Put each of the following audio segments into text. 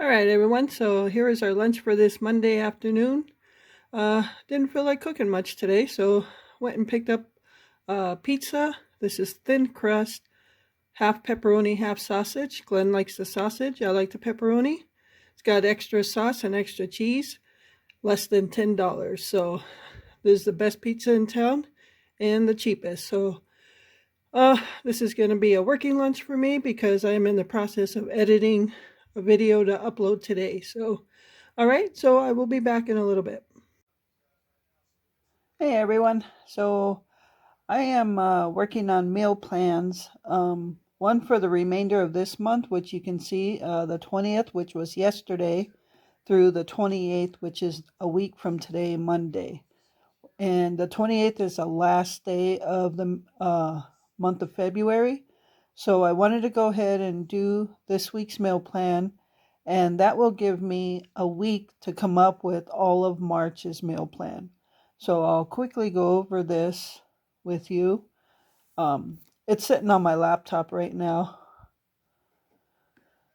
All right, everyone. So here is our lunch for this Monday afternoon. Didn't feel like cooking much today, so went and picked up pizza. This is thin crust, half pepperoni, half sausage. Glenn likes the sausage. I like the pepperoni. It's got extra sauce and extra cheese, less than $10. So this is the best pizza in town and the cheapest. So this is going to be a working lunch for me because I'm in the process of editing a video to upload today. So, all right, so I will be back in a little bit. Hey everyone. So I am working on meal plans. One for the remainder of this month, which you can see the 20th, which was yesterday, through the 28th, which is a week from today, Monday. And the 28th is the last day of the month of February. So I wanted to go ahead and do this week's meal plan, and that will give me a week to come up with all of March's meal plan. So I'll quickly go over this with you. It's sitting on my laptop right now.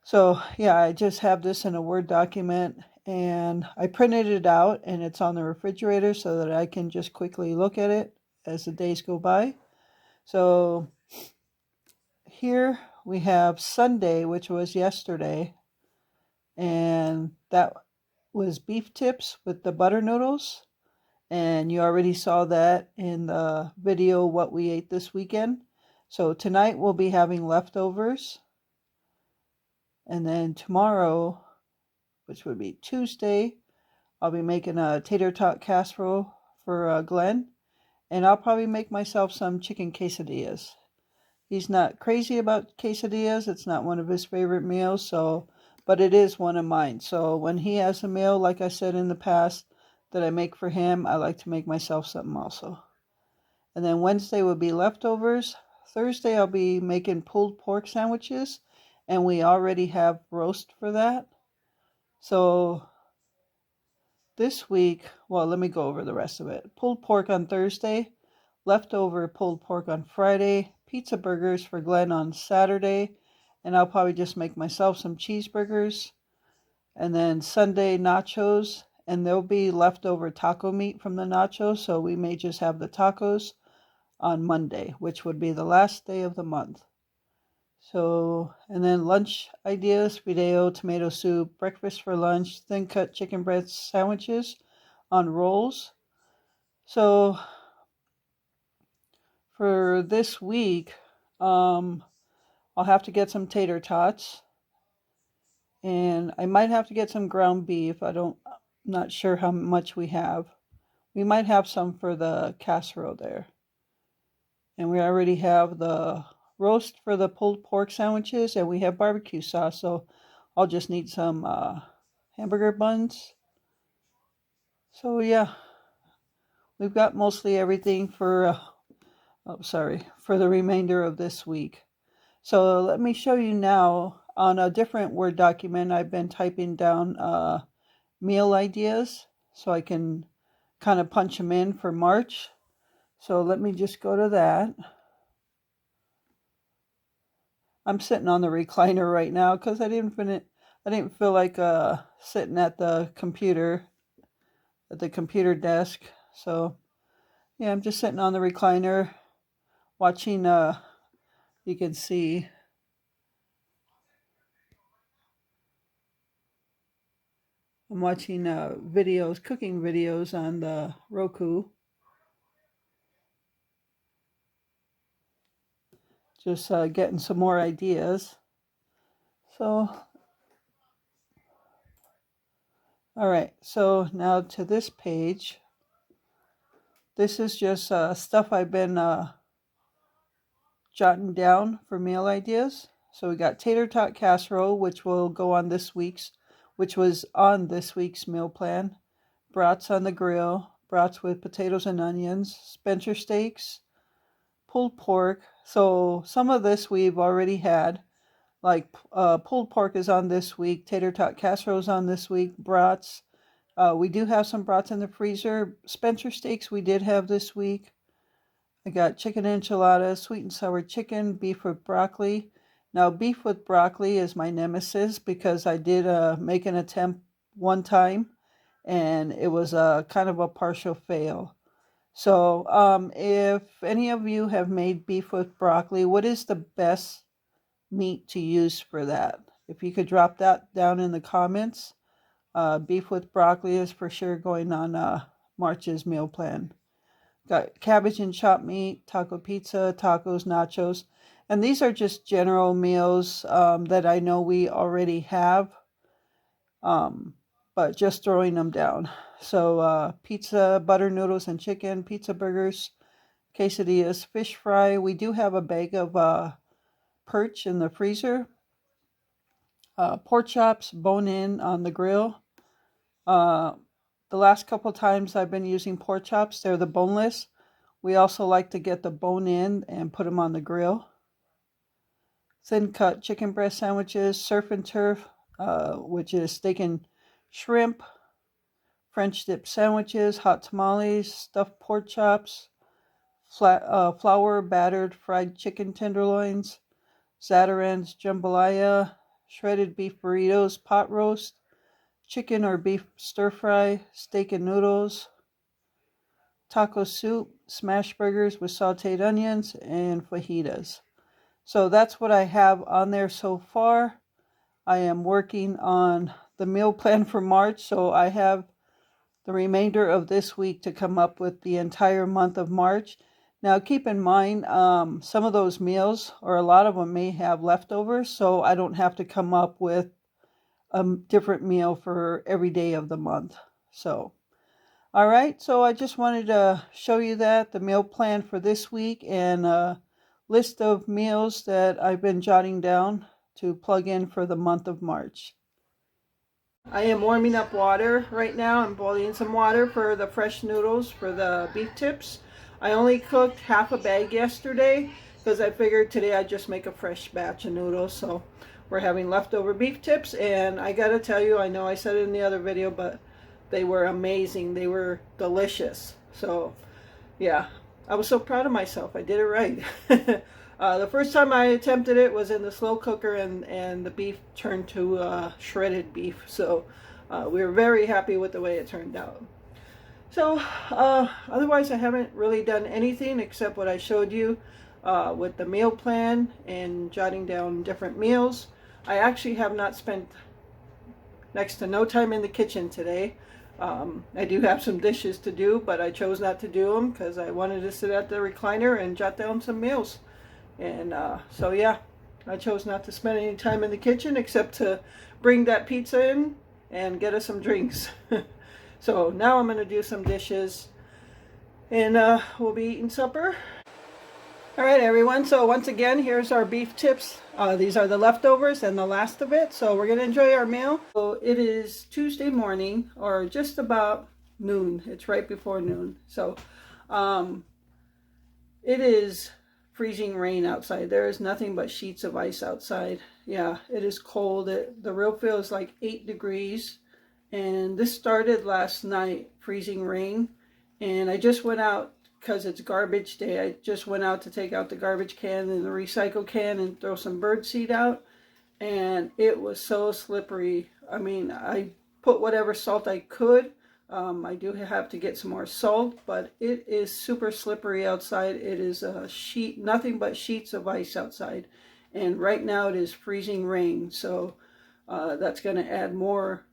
So yeah, I just have this in a Word document and I printed it out and it's on the refrigerator so that I can just quickly look at it as the days go by. So here we have Sunday, which was yesterday, and that was beef tips with the butter noodles. And you already saw that in the video, what we ate this weekend. So tonight we'll be having leftovers. And then tomorrow, which would be Tuesday, I'll be making a tater tot casserole for Glenn. And I'll probably make myself some chicken quesadillas. He's not crazy about quesadillas. It's not one of his favorite meals, but it is one of mine. So when he has a meal, like I said in the past, that I make for him, I like to make myself something also. And then Wednesday will be leftovers. Thursday I'll be making pulled pork sandwiches, and we already have roast for that. So this week, well, let me go over the rest of it. Pulled pork on Thursday, leftover pulled pork on Friday, pizza burgers for Glenn on Saturday, and I'll probably just make myself some cheeseburgers. And then Sunday, nachos, and there'll be leftover taco meat from the nachos, so we may just have the tacos on Monday, which would be the last day of the month. So, and then lunch ideas: fideo, tomato soup, breakfast for lunch, thin cut chicken breast sandwiches on rolls. So for this week, I'll have to get some tater tots, and I might have to get some ground beef. Not sure how much we have. We might have some for the casserole there. And we already have the roast for the pulled pork sandwiches, and we have barbecue sauce, so I'll just need some hamburger buns. So yeah, we've got mostly everything for the remainder of this week. So let me show you now on a different Word document. I've been typing down meal ideas so I can kind of punch them in for March. So let me just go to that. I'm sitting on the recliner right now because I didn't feel like sitting at the computer desk. So yeah, I'm just sitting on the recliner watching. You can see I'm watching cooking videos on the Roku. Just getting some more ideas. So, all right. So now to this page. This is just stuff I've been jotting down for meal ideas. So we got tater tot casserole, which was on this week's meal plan. Brats on the grill, brats with potatoes and onions, Spencer steaks, pulled pork. So some of this we've already had, like pulled pork is on this week, tater tot casserole is on this week, brats. We do have some brats in the freezer. Spencer steaks we did have this week. I got chicken enchiladas, sweet and sour chicken, beef with broccoli, Now, beef with broccoli is my nemesis because I did make an attempt one time and it was a kind of a partial fail. So, if any of you have made beef with broccoli, what is the best meat to use for that? If you could drop that down in the comments. Beef with broccoli is for sure going on March's meal plan. Got cabbage and chopped meat, taco pizza, tacos, nachos. And these are just general meals that I know we already have, but just throwing them down. So pizza, butter noodles and chicken, pizza burgers, quesadillas, fish fry. We do have a bag of perch in the freezer. Pork chops, bone in on the grill. The last couple times I've been using pork chops, they're the boneless. We also like to get the bone in and put them on the grill. Thin cut chicken breast sandwiches, surf and turf, which is steak and shrimp, French dip sandwiches, hot tamales, stuffed pork chops, flour battered fried chicken tenderloins, Zatarain's jambalaya, shredded beef burritos, pot roast, chicken or beef stir fry, steak and noodles, taco soup, smash burgers with sauteed onions, and fajitas. So that's what I have on there so far. I am working on the meal plan for March, so I have the remainder of this week to come up with the entire month of March. Now keep in mind, some of those meals, or a lot of them, may have leftovers, so I don't have to come up with a different meal for every day of the month. So, all right, so I just wanted to show you that, the meal plan for this week, and a list of meals that I've been jotting down to plug in for the month of March. I am warming up water right now. I'm boiling some water for the fresh noodles for the beef tips. I only cooked half a bag yesterday because I figured today I'd just make a fresh batch of noodles. So we're having leftover beef tips, and I gotta tell you, I know I said it in the other video, but they were amazing. They were delicious. So yeah, I was so proud of myself. I did it right. The first time I attempted it was in the slow cooker, and the beef turned to shredded beef. So we were very happy with the way it turned out. So otherwise, I haven't really done anything except what I showed you with the meal plan and jotting down different meals. I actually have not spent next to no time in the kitchen today. I do have some dishes to do, but I chose not to do them because I wanted to sit at the recliner and jot down some meals. And so yeah, I chose not to spend any time in the kitchen except to bring that pizza in and get us some drinks. So now I'm going to do some dishes, and we'll be eating supper. All right, everyone. So once again, here's our beef tips. These are the leftovers and the last of it. So we're going to enjoy our meal. So it is Tuesday morning, or just about noon. It's right before noon. So it is freezing rain outside. There is nothing but sheets of ice outside. Yeah, it is cold. The real feel is like 8 degrees. And this started last night, freezing rain. And I just went out because it's garbage day. I just went out to take out the garbage can and the recycle can and throw some bird seed out. And it was so slippery. I mean, I put whatever salt I could. I do have to get some more salt, but it is super slippery outside. It is a sheet, nothing but sheets of ice outside. And right now it is freezing rain. So that's going to add more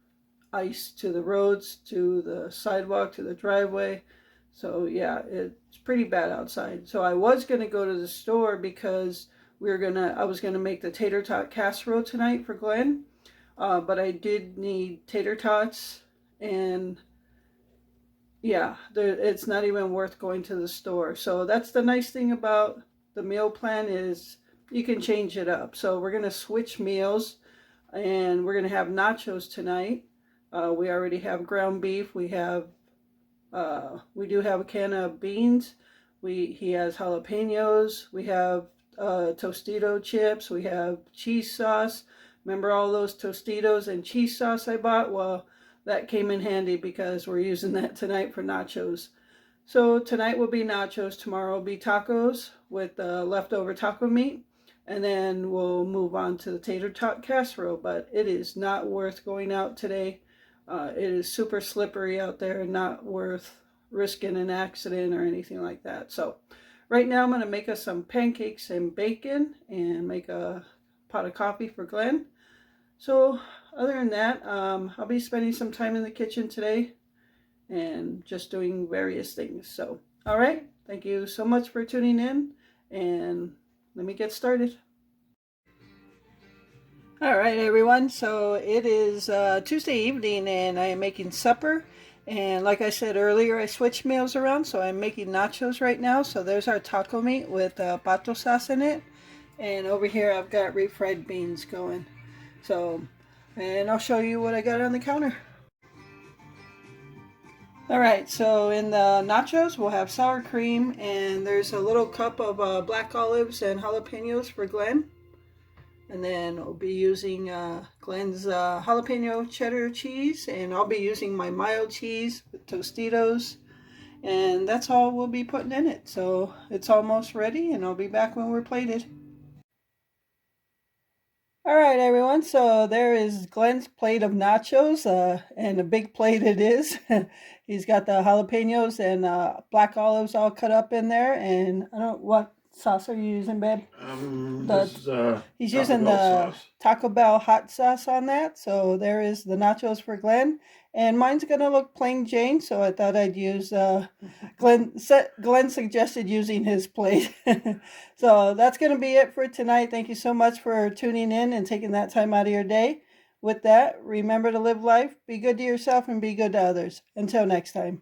ice to the roads, to the sidewalk, to the driveway. So yeah, it's pretty bad outside. So I was going to go to the store because I was going to make the tater tot casserole tonight for Glenn. But I did need tater tots, and yeah, it's not even worth going to the store. So that's the nice thing about the meal plan, is you can change it up. So we're going to switch meals, and we're going to have nachos tonight. We already have ground beef. We do have a can of beans. He has jalapenos. We have Tostito chips. We have cheese sauce. Remember all those Tostitos and cheese sauce I bought? Well, that came in handy because we're using that tonight for nachos. So tonight will be nachos. Tomorrow will be tacos with leftover taco meat. and then we'll move on to the tater tot casserole. But it is not worth going out today. It is super slippery out there, not worth risking an accident or anything like that. So right now I'm going to make us some pancakes and bacon and make a pot of coffee for Glenn. So other than that, I'll be spending some time in the kitchen today and just doing various things. So, all right, thank you so much for tuning in, and let me get started. All right, everyone. So it is Tuesday evening, and I am making supper. And like I said earlier, I switched meals around, so I'm making nachos right now. So there's our taco meat with pato sauce in it. And over here, I've got refried beans going. So, and I'll show you what I got on the counter. All right, so in the nachos, we'll have sour cream, and there's a little cup of black olives and jalapenos for Glenn. And then we'll be using Glenn's jalapeno cheddar cheese, and I'll be using my mild cheese with Tostitos. And that's all we'll be putting in it. So it's almost ready, and I'll be back when we're plated. All right, everyone. So there is Glenn's plate of nachos, and a big plate it is. He's got the jalapenos and black olives all cut up in there. And I don't what sauce are you using, babe? He's using the Taco Bell hot sauce on that. So there is the nachos for Glenn. And mine's going to look plain Jane, so I thought I'd use Glenn suggested using his plate. So that's going to be it for tonight. Thank you so much for tuning in and taking that time out of your day. With that, remember to live life, be good to yourself, and be good to others. Until next time.